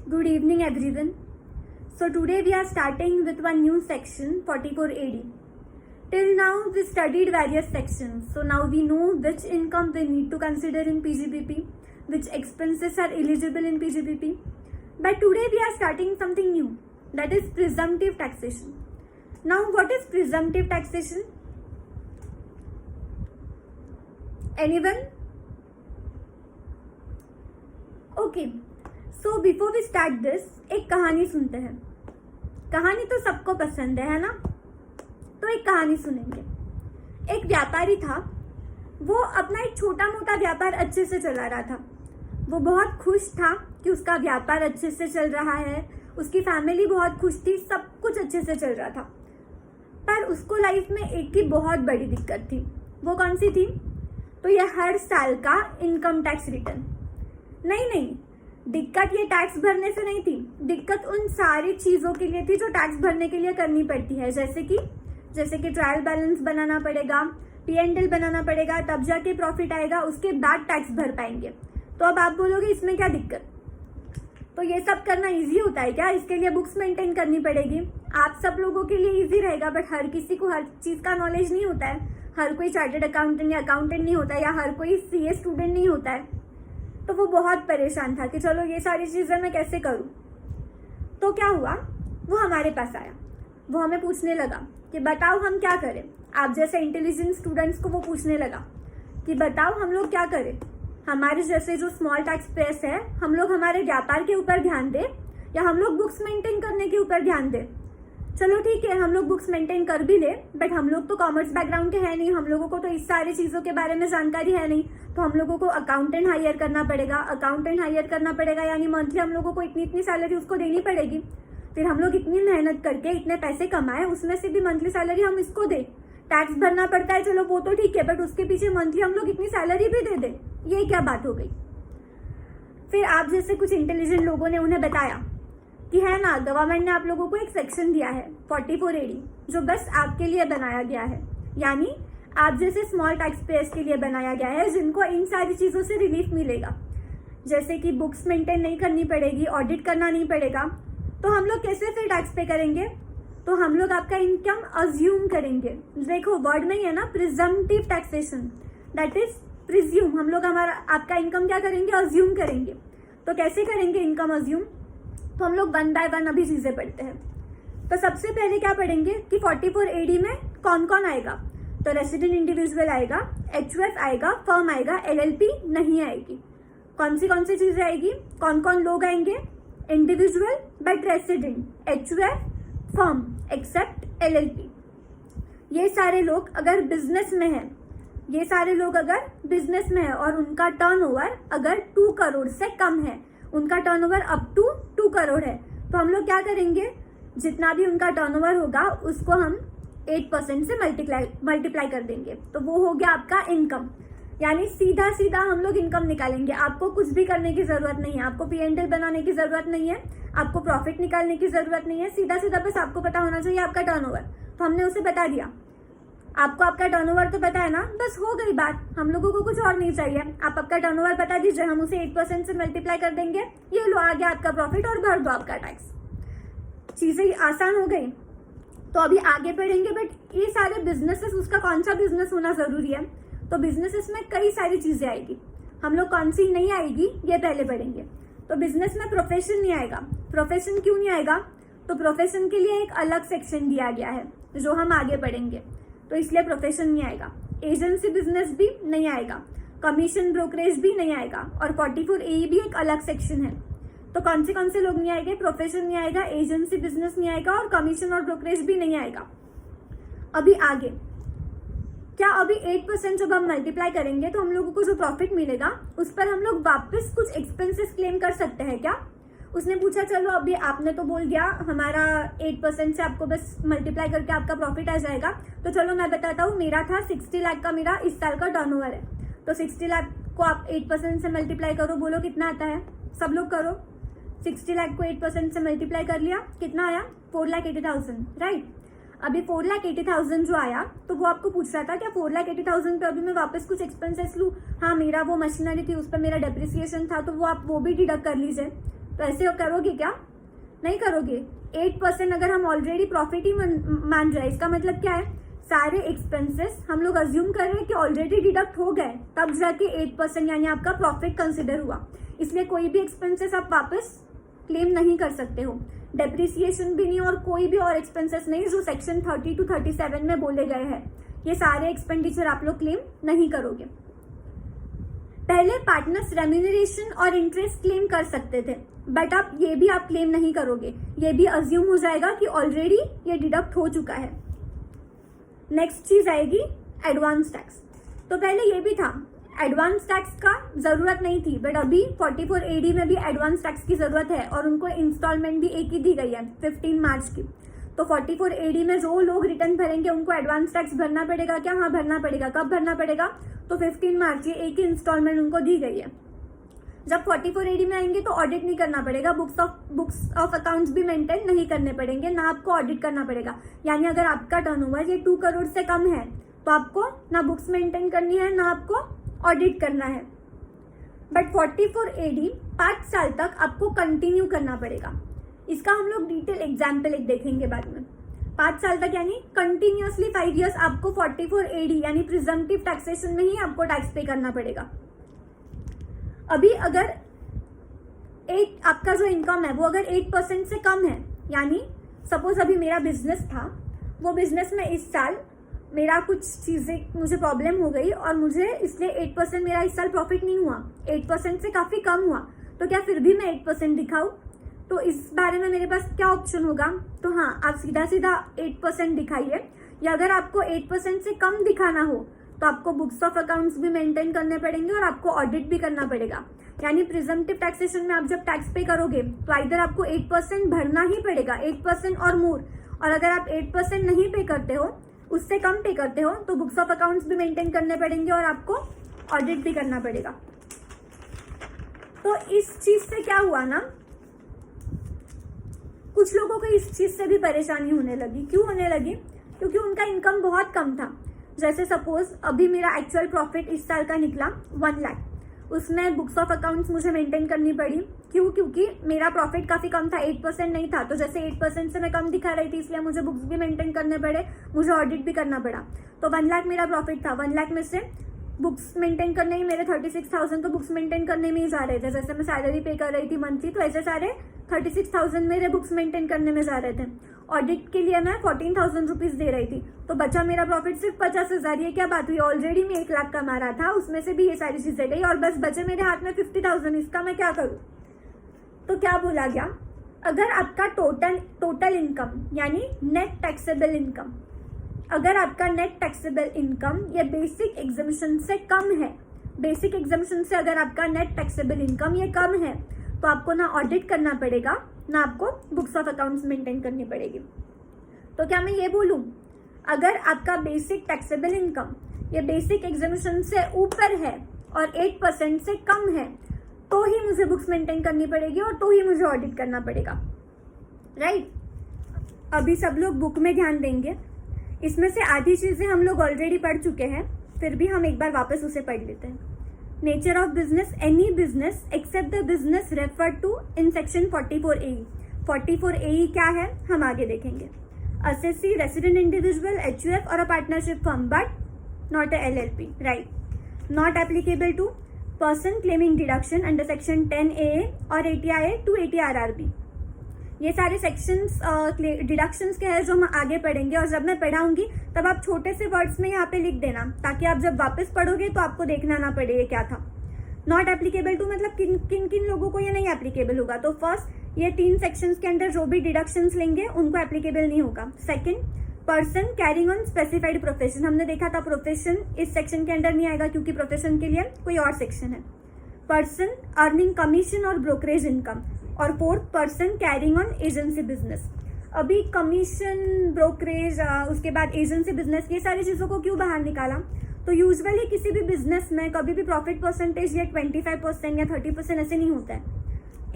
Good evening, everyone. So today we are starting with one new section, 44 AD. Till now we studied various sections. So now we know which income we need to consider in PGBP, which expenses are eligible in PGBP. But today we are starting something new, that is presumptive taxation. Now what is presumptive taxation? Anyone? Okay. So before we start this, एक कहानी सुनते हैं. कहानी तो सबको पसंद है ना? तो एक कहानी सुनेंगे. एक व्यापारी था. वो अपना एक छोटा मोटा व्यापार अच्छे से चला रहा था. वो बहुत खुश था कि उसका व्यापार अच्छे से चल रहा है. उसकी फैमिली बहुत खुश थी. सब कुछ अच्छे से चल रहा था. पर उसको लाइफ में एक की बहुत बड़ी दिक्कत थी. वो कौन सी थी? तो ये हर साल का इनकम टैक्स रिटर्न. नहीं, दिक्कत ये टैक्स भरने से नहीं थी. दिक्कत उन सारी चीज़ों के लिए थी जो टैक्स भरने के लिए करनी पड़ती है. जैसे कि ट्रायल बैलेंस बनाना पड़ेगा, P&L बनाना पड़ेगा, तब जाके प्रॉफिट आएगा, उसके बाद टैक्स भर पाएंगे. तो अब आप बोलोगे इसमें क्या दिक्कत? तो ये सब करना इजी होता है क्या? इसके लिए बुक्स मेंटेन करनी पड़ेगी. आप सब लोगों के लिए इजी रहेगा, बट हर किसी को हर चीज़ का नॉलेज नहीं होता है. हर कोई चार्टर्ड अकाउंटेंट या अकाउंटेंट नहीं होता है, या हर कोई CA स्टूडेंट नहीं होता है. तो वो बहुत परेशान था कि चलो ये सारी चीज़ें मैं कैसे करूँ. तो क्या हुआ, वो हमारे पास आया. वो हमें पूछने लगा कि बताओ हम क्या करें. आप जैसे इंटेलिजेंट स्टूडेंट्स को वो पूछने लगा कि बताओ हम लोग क्या करें. हमारे जैसे जो स्मॉल टैक्स पेयर्स है, हम लोग हमारे व्यापार के ऊपर ध्यान दें या हम लोग बुक्स मेंटेन करने के ऊपर ध्यान दें. चलो ठीक है, हम लोग बुक्स मेंटेन कर भी ले, बट हम लोग तो कॉमर्स बैकग्राउंड के है नहीं. हम लोगों को तो इस सारी चीज़ों के बारे में जानकारी है नहीं. तो हम लोगों को अकाउंटेंट हायर करना पड़ेगा. यानी मंथली हम लोगों को इतनी सैलरी उसको देनी पड़ेगी. फिर हम लोग इतनी मेहनत करके इतने पैसे कमाए, उसमें से भी मंथली सैलरी हम इसको दे. टैक्स भरना पड़ता है, चलो वो तो ठीक है, बट उसके पीछे मंथली हम लोग इतनी सैलरी भी दे दे. ये क्या बात हो गई? फिर आप जैसे कुछ इंटेलिजेंट लोगों ने उन्हें बताया कि है ना, गवर्नमेंट ने आप लोगों को एक सेक्शन दिया है 44 AD, जो बस आपके लिए बनाया गया है. यानी आप जैसे स्मॉल टैक्स पेयर्स के लिए बनाया गया है, जिनको इन सारी चीज़ों से रिलीफ मिलेगा. जैसे कि बुक्स मेंटेन नहीं करनी पड़ेगी, ऑडिट करना नहीं पड़ेगा. तो हम लोग कैसे फिर टैक्स पे करेंगे? तो हम लोग आपका इनकम अज्यूम करेंगे. देखो वर्ड में ही है ना, presumptive taxation, that is presume. हम लोग आपका इनकम क्या करेंगे? अज्यूम करेंगे. तो कैसे करेंगे इनकम अज्यूम? तो हम लोग 1 बाय 1 अभी चीज़ें पढ़ते हैं. तो सबसे पहले क्या पढ़ेंगे कि 44 AD में कौन कौन आएगा. तो रेसिडेंट इंडिविजुअल आएगा, HUF आएगा, फर्म आएगा, LLP नहीं आएगी. कौन सी चीज़ें आएगी? कौन कौन लोग आएंगे? Individual but resident, HUF, firm except LLP. ये सारे लोग अगर बिजनेस में है, और उनका टर्नओवर अगर 2 करोड़ से कम है, उनका टर्नओवर अप टू 2 करोड़ है, तो हम लोग क्या करेंगे? जितना भी उनका टर्नओवर होगा उसको हम 8% से मल्टीप्लाई कर देंगे. तो वो हो गया आपका इनकम. यानी सीधा हम लोग इनकम निकालेंगे. आपको कुछ भी करने की जरूरत नहीं है. आपको P&L बनाने की जरूरत नहीं है. आपको प्रॉफिट निकालने की जरूरत नहीं है. सीधा बस आपको पता होना चाहिए आपका टर्नओवर. तो हमने उसे बता दिया. आपको आपका टर्नओवर तो पता है ना, बस हो गई बात. हम लोगों को कुछ और नहीं चाहिए. आप आपका टर्नओवर बता दीजिए, हम उसे 8% से मल्टीप्लाई कर देंगे. ये लो, आ गया आपका प्रॉफिट और भर दो आपका टैक्स. चीजें आसान हो गई. तो अभी आगे बढ़ेंगे, बट ये सारे बिजनेसेस, उसका कौन सा बिजनेस होना जरूरी है? तो बिजनेसेस में कई सारी चीजें आएगी. हम लोग कौन सी नहीं आएगी ये पहले पढ़ेंगे. तो बिजनेस में प्रोफेशन नहीं आएगा. प्रोफेशन क्यों नहीं आएगा? तो प्रोफेशन के लिए एक अलग सेक्शन दिया गया है जो हम आगे पढ़ेंगे. तो इसलिए प्रोफेशन नहीं आएगा. एजेंसी बिजनेस भी नहीं आएगा, कमीशन ब्रोकरेज भी नहीं आएगा, और 44 AE भी एक अलग सेक्शन है. तो कौन से लोग नहीं आएंगे? प्रोफेशन नहीं आएगा, एजेंसी बिजनेस नहीं आएगा, और कमीशन और ब्रोकरेज भी नहीं आएगा. अभी आगे क्या, अभी 8% जब हम मल्टीप्लाई करेंगे तो हम लोगों को जो प्रॉफिट मिलेगा उस पर हम लोग वापस कुछ एक्सपेंसेस क्लेम कर सकते हैं क्या? उसने पूछा. चलो अभी आपने तो बोल दिया हमारा 8% से आपको बस मल्टीप्लाई करके आपका प्रॉफिट आ जाएगा. तो चलो मैं बताता हूँ. मेरा था 60 लाख का, मेरा इस साल का टर्नओवर है. तो 60 लाख को आप 8% से मल्टीप्लाई करो, बोलो कितना आता है? सब लोग करो. 60 लाख को 8% से मल्टीप्लाई कर लिया, कितना आया? 4,80,000, राइट. अभी 4,80,000 जो आया, तो वो आपको पूछ रहा था क्या 4,80,000 पे अभी मैं वापस कुछ एक्सपेंसेस लूँ? हाँ, मेरा वो मशीनरी थी, उस पर मेरा डेप्रिसिएशन था, तो वो आप वो भी डिडक्ट कर लीजिए. तो ऐसे करोगे क्या? नहीं करोगे। 8% अगर हम ऑलरेडी प्रॉफिट ही मान रहे हैं, इसका मतलब क्या है? सारे एक्सपेंसेस हम लोग अज्यूम कर रहे हैं कि ऑलरेडी डिडक्ट हो गए, तब जाके 8% यानी आपका प्रॉफिट कंसिडर हुआ। इसलिए कोई भी एक्सपेंसेस आप वापस क्लेम नहीं कर सकते हो, डेप्रिसिएशन भी नहीं और कोई भी और एक्सपेंसेस नहीं जो सेक्शन 30 to 37 में बोले गए हैं। ये सारे एक्सपेंडिचर आप लोग क्लेम नहीं करोगे। पहले पार्टनर्स रेम्यूनरेशन और इंटरेस्ट क्लेम कर सकते थे, बट अब ये भी आप क्लेम नहीं करोगे, ये भी अज्यूम हो जाएगा कि ऑलरेडी ये डिडक्ट हो चुका है। नेक्स्ट चीज आएगी एडवांस टैक्स। तो पहले ये भी था, एडवांस टैक्स का जरूरत नहीं थी, बट अभी 44 AD में भी एडवांस टैक्स की जरूरत है और उनको इंस्टॉलमेंट भी एक ही दी गई है 15 मार्च की। तो 44 AD में जो लोग रिटर्न भरेंगे उनको एडवांस टैक्स भरना पड़ेगा क्या? हाँ भरना पड़ेगा। कब भरना पड़ेगा? तो 15 मार्च, ये एक ही इंस्टॉलमेंट उनको दी गई है। जब 44 AD में आएंगे तो ऑडिट नहीं करना पड़ेगा, बुक्स ऑफ अकाउंट्स भी मेंटेन नहीं करने पड़ेंगे, ना आपको ऑडिट करना पड़ेगा। यानी अगर आपका टर्नओवर ये 2 करोड़ से कम है तो आपको ना बुक्स मेंटेन करनी है, ना आपको ऑडिट करना है। बट 44 AD 5 साल तक आपको कंटिन्यू करना पड़ेगा। इसका हम लोग डिटेल एग्जाम्पल एक देखेंगे बाद में। 5 साल तक यानी कंटिन्यूअसली 5 इयर्स आपको 44 AD यानी प्रिजम्पटिव टैक्सेशन में ही आपको टैक्स पे करना पड़ेगा। अभी अगर आपका जो इनकम है वो अगर 8% से कम है, यानी सपोज अभी मेरा बिजनेस था, वो बिजनेस में इस साल मेरा कुछ चीजें मुझे प्रॉब्लम हो गई और मुझे इसलिए 8% मेरा इस साल प्रॉफिट नहीं हुआ, 8% से काफी कम हुआ, तो क्या फिर भी मैं 8% दिखाऊं? तो इस बारे में मेरे पास क्या ऑप्शन होगा? तो हाँ, आप सीधा सीधा 8% दिखाइए, या अगर आपको 8% से कम दिखाना हो तो आपको बुक्स ऑफ अकाउंट्स भी मेंटेन करने पड़ेंगे और आपको ऑडिट भी करना पड़ेगा। यानी प्रिजम्पटिव टैक्सेशन में आप जब टैक्स पे करोगे तो इधर आपको 8% भरना ही पड़ेगा, 8% और मोर। और अगर आप 8% नहीं पे करते हो, उससे कम पे करते हो, तो बुक्स ऑफ अकाउंट्स भी मेंटेन करने पड़ेंगे और आपको ऑडिट भी करना पड़ेगा। तो इस चीज से क्या हुआ ना, कुछ लोगों को इस चीज से भी परेशानी होने लगी। क्यों होने लगी? क्योंकि उनका इनकम बहुत कम था। जैसे सपोज अभी मेरा एक्चुअल प्रॉफिट इस साल का निकला 1 लाख, उसमें बुक्स ऑफ अकाउंट्स मुझे मेंटेन करनी पड़ी। क्यों? क्योंकि मेरा प्रॉफिट काफी कम था, 8% नहीं था, तो जैसे 8% से मैं कम दिखा रही थी, इसलिए मुझे बुक्स भी मेंटेन करने पड़े, मुझे ऑडिट भी करना पड़ा। तो 1 लाख मेरा प्रॉफिट था, 1 लाख में से बुक्स मेंटेन करने ही मेरे 36,000 तो बुक्स मेंटेन करने में ही जा रहे थे। जैसे मैं सैलरी पे कर रही थी मंथली, तो ऐसे सारे 36,000 मेरे बुक्स मेंटेन करने में जा रहे थे। ऑडिट के लिए मैं 14,000 रुपीज दे रही थी, तो बचा मेरा प्रॉफिट सिर्फ 50,000। ये क्या बात हुई? ऑलरेडी मैं 1 लाख कमा रहा था, उसमें से भी ये सारी चीजें गई और बस बचे मेरे हाथ में 50,000। इसका मैं क्या करूं? तो क्या बोला गया, अगर आपका टोटल इनकम यानी नेट टैक्सेबल इनकम, अगर आपका नेट टैक्सेबल इनकम ये बेसिक एग्जम्पशन से कम है, बेसिक एग्जम्पशन से अगर आपका नेट टैक्सेबल इनकम ये कम है, तो आपको ना ऑडिट करना पड़ेगा, ना आपको बुक्स ऑफ अकाउंट्स मेंटेन करनी पड़ेगी। तो क्या मैं ये बोलूं, अगर आपका बेसिक टैक्सेबल इनकम ये बेसिक एग्जम्पशन से ऊपर है और 8% से कम है, तो ही मुझे बुक्स मेंटेन करनी पड़ेगी और तो ही मुझे ऑडिट करना पड़ेगा, राइट? अभी सब लोग बुक में ध्यान देंगे। इसमें से आधी चीजें हम लोग ऑलरेडी पढ़ चुके हैं, फिर भी हम एक बार वापस उसे पढ़ लेते हैं। Nature of business, any business except the business referred to in section 44 AE। 44 AE क्या है हम आगे देखेंगे। असेसी, रेसिडेंट इंडिविजुअल, HUF और a partnership firm, but not a LLP, right? Not applicable to person claiming deduction under section 10 AA और 80 IA to 80 RRB। ये सारे sections deductions के हैं जो हम आगे पढ़ेंगे, और जब मैं पढ़ाऊंगी तब आप छोटे से वर्ड्स में यहाँ पे लिख देना, ताकि आप जब वापस पढ़ोगे तो आपको देखना ना पड़े ये क्या था। नॉट एप्लीकेबल टू मतलब किन किन लोगों को ये नहीं एप्लीकेबल होगा। तो फर्स्ट, ये 3 सेक्शंस के अंदर जो भी डिडक्शंस लेंगे उनको एप्लीकेबल नहीं होगा। Second, person carrying on specified profession, हमने देखा था प्रोफेशन इस सेक्शन के अंदर नहीं आएगा क्योंकि प्रोफेशन के लिए कोई और सेक्शन है। पर्सन अर्निंग कमीशन और ब्रोकरेज इनकम, और 4th, person carrying on agency business. अभी कमीशन, ब्रोकरेज, उसके बाद एजेंसी बिजनेस, ये सारी चीजों को क्यों बाहर निकाला? तो यूजुअली किसी भी बिजनेस में कभी भी प्रॉफिट परसेंटेज या 25% या 30% ऐसे नहीं होता है,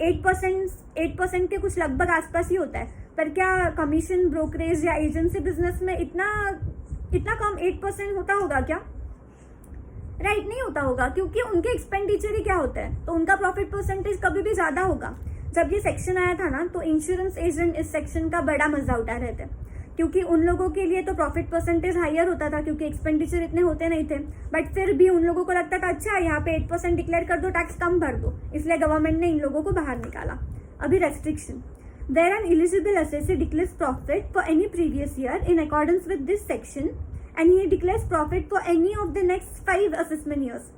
8% के कुछ लगभग आसपास ही होता है। पर क्या कमीशन, ब्रोकरेज या एजेंसी बिजनेस में इतना कम 8% होता होगा क्या? राइट, नहीं होता होगा, क्योंकि उनके एक्सपेंडिचर ही क्या होता है, तो उनका प्रॉफिट परसेंटेज कभी भी ज्यादा होगा। जब ये सेक्शन आया था ना, तो इंश्योरेंस एजेंट इस सेक्शन का बड़ा मजा उठा रहे थे, क्योंकि उन लोगों के लिए तो प्रॉफिट परसेंटेज हायर होता था, क्योंकि एक्सपेंडिचर इतने होते नहीं थे। बट फिर भी उन लोगों को लगता था अच्छा यहाँ पे 8% डिक्लेयर कर दो, टैक्स कम भर दो, इसलिए गवर्नमेंट ने इन लोगों को बाहर निकाला। अभी restriction, where an eligible assessee declares profit for any previous year in accordance with this section and he declares profit for any of the next 5 assessment years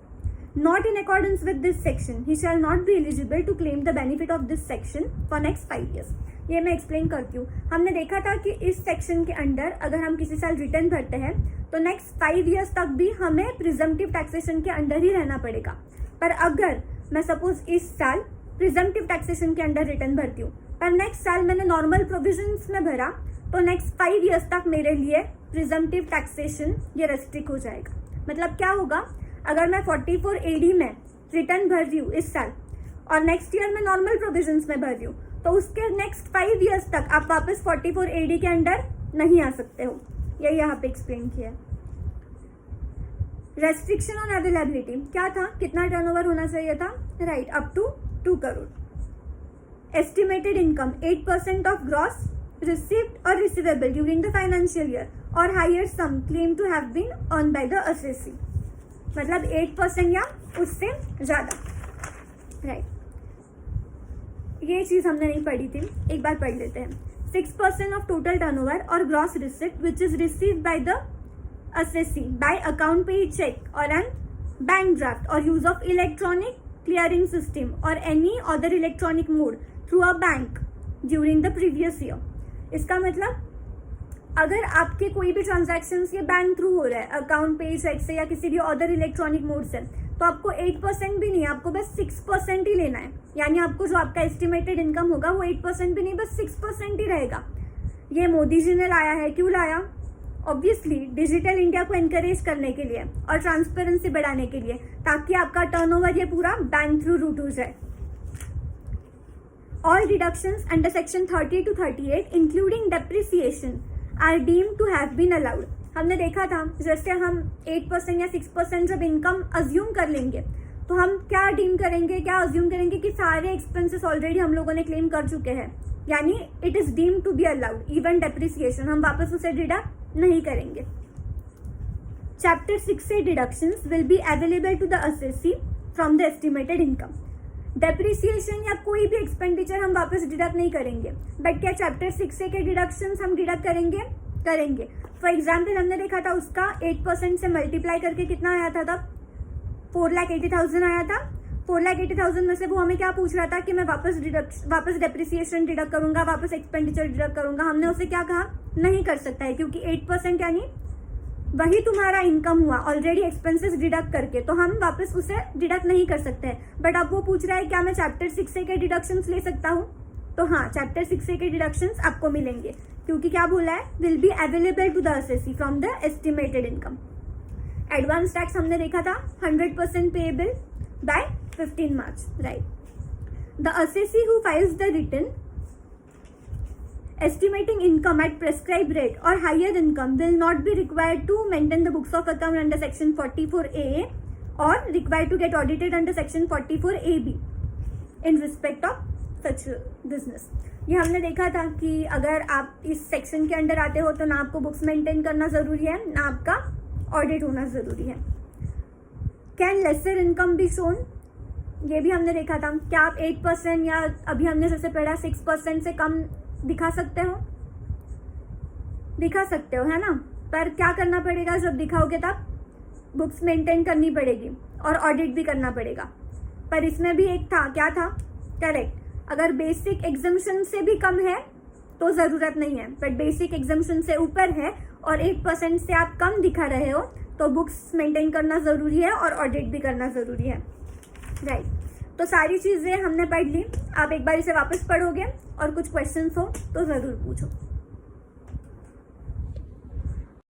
not in accordance with this section, he shall not be eligible to claim the benefit of this section for next 5 years. ये मैं explain करती हूँ। हमने देखा था कि इस section के अंडर अगर हम किसी साल रिटर्न भरते हैं तो नेक्स्ट 5 ईयर्स तक भी हमें प्रिजम्पटिव टैक्सेशन के अंडर ही रहना पड़ेगा। पर अगर मैं सपोज इस साल प्रिजम्पटिव टैक्सेशन के अंडर रिटर्न भरती हूँ, पर नेक्स्ट साल मैंने नॉर्मल प्रोविजंस में भरा, तो नेक्स्ट 5 ईयर्स तक मेरे लिए प्रिजम्पटिव टैक्सेशन ये रेस्ट्रिक्ट हो जाएगा। मतलब क्या होगा, अगर मैं 44 AD में रिटर्न भर रही हूँ इस साल और नेक्स्ट ईयर में नॉर्मल प्रोविजंस में भर रही हूँ, तो उसके नेक्स्ट 5 ईयर्स तक आप वापस 44 AD के अंडर नहीं आ सकते हो। ये यहाँ पे एक्सप्लेन किया है। रेस्ट्रिक्शन ऑन अवेलेबिलिटी क्या था, कितना टर्नओवर होना चाहिए था, right, up to 2 crore. Estimated income 8% of gross received और receivable during the financial year और higher sum claim to have been earn by the assessee, मतलब 8% या उससे ज्यादा, राइट। ये चीज हमने नहीं पढ़ी थी, एक बार पढ़ लेते हैं। 6% ऑफ टोटल टर्नओवर और gross receipt which is received by the assessee by account pay cheque और एन बैंक ड्राफ्ट और use of electronic clearing system और any other electronic mode through a bank during the previous year. इसका मतलब अगर आपके कोई भी transaction ये बैंक थ्रू हो रहा है, अकाउंट पे चेक से या किसी भी अदर इलेक्ट्रॉनिक मोड से, तो आपको 8% भी नहीं, आपको बस 6% ही लेना है। यानी आपको जो आपका एस्टिमेटेड इनकम होगा वो 8% भी नहीं, बस 6% ही रहेगा। ये मोदी जी ने लाया है, क्यों लाया? ऑब्वियसली डिजिटल इंडिया को एनकरेज करने के लिए और ट्रांसपेरेंसी बढ़ाने के लिए, ताकि आपका टर्नओवर ये पूरा बैंक थ्रू रूट हो जाए। All deductions under section 30 to 38 including depreciation are deemed to have been allowed. हमने देखा था जैसे हम 8% या 6% जब इनकम अज्यूम कर लेंगे, तो हम क्या डीम करेंगे, क्या अज्यूम करेंगे कि सारे एक्सपेंसेस ऑलरेडी हम लोगों ने क्लेम कर चुके हैं, यानी it is deemed to be allowed. Even depreciation हम वापस उसे डिडक्ट नहीं करेंगे। चैप्टर 6 से deductions will be available to the assessee from the estimated income. Depreciation या कोई भी एक्सपेंडिचर हम वापस डिडक्ट नहीं करेंगे, बट क्या चैप्टर 6 से के डिडक्शंस हम डिडक्ट करेंगे। फॉर एग्जाम्पल हमने देखा था उसका 8% से मल्टीप्लाई करके कितना आया था तब, 4,80,000 आया था। 4,80,000 में से वो हमें क्या पूछ रहा था कि मैं वापस डेप्रिसिएशन डिडक्ट करूंगा, वापस एक्सपेंडिचर डिडक्ट करूंगा। हमने उसे क्या कहा, नहीं कर सकता है, क्योंकि 8% यानी वही तुम्हारा इनकम हुआ ऑलरेडी एक्सपेंसेस डिडक्ट करके, तो हम वापस उसे डिडक्ट नहीं कर सकते हैं। बट अब वो पूछ रहा है क्या मैं चैप्टर 6 से के डिडक्शंस ले सकता हूँ, तो हाँ, चैप्टर 6 से के डिडक्शंस आपको मिलेंगे, क्योंकि क्या बोला है, will be available to the assessee from the estimated income. Advance tax हमने देखा था 100% payable by 15 March, right. The assessee who files the return estimating income at prescribed rate or higher income will not be required to maintain the books of account under section 44A or required to get audited under section 44AB in respect of such business। ये हमने देखा था कि अगर आप इस section के under आते हो तो ना आपको बुक्स मेंटेन करना जरूरी है, ना आपका ऑडिट होना जरूरी है। Can lesser income be shown, ये भी हमने देखा था। क्या आप 8% या अभी हमने जैसे पढ़ा 6% से कम दिखा सकते हो, है ना। पर क्या करना पड़ेगा, जब दिखाओगे तब बुक्स मेंटेन करनी पड़ेगी और ऑडिट भी करना पड़ेगा। पर इसमें भी एक था, क्या था, करेक्ट, अगर बेसिक एग्जम्पशन से भी कम है तो जरूरत नहीं है, बट बेसिक एग्जम्पशन से ऊपर है और 8% से आप कम दिखा रहे हो तो बुक्स मेंटेन करना जरूरी है और ऑडिट भी करना जरूरी है, राइट। तो सारी चीजें हमने पढ़ ली। आप एक बार इसे वापस पढ़ोगे और कुछ क्वेश्चंस हो तो जरूर पूछो।